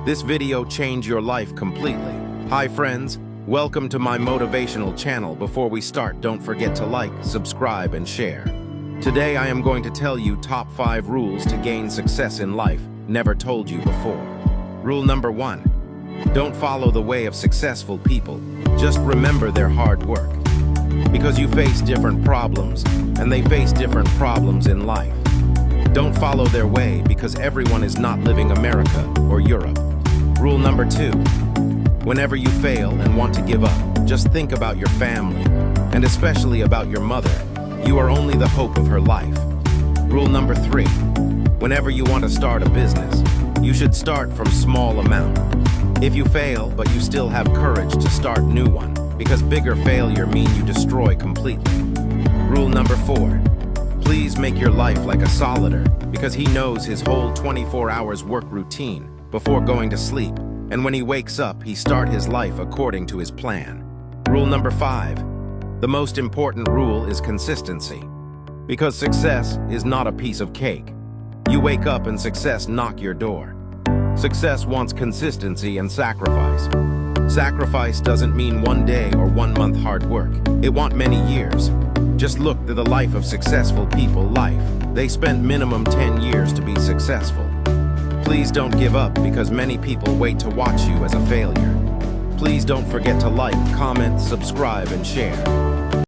This video changed your life completely. Hi friends, welcome to my motivational channel. Before we start, don't forget to like, subscribe, and share. Today I am going to tell you top 5 rules to gain success in life, never told you before. Rule number 1. Don't follow the way of successful people. Just remember their hard work. Because you face different problems, and they face different problems in life. Don't follow their way because everyone is not living America or Europe. Rule number 2. Whenever you fail and want to give up, just think about your family, and especially about your mother. You are only the hope of her life. Rule number 3. Whenever you want to start a business, you should start from small amount. If you fail, but you still have courage to start new one, because bigger failure mean you destroy completely. Rule number 4. Please make your life like a solider, because he knows his whole 24 hours work routine before going to sleep, and when he wakes up, he start his life according to his plan. Rule number 5. The most important rule is consistency, because success is not a piece of cake. You wake up and success knock your door. Success wants consistency and sacrifice. Sacrifice doesn't mean one day or 1 month hard work. It wants many years. Just look to the life of successful people. They spent minimum 10 years to be successful. Please don't give up because many people wait to watch you as a failure. Please don't forget to like, comment, subscribe, and share.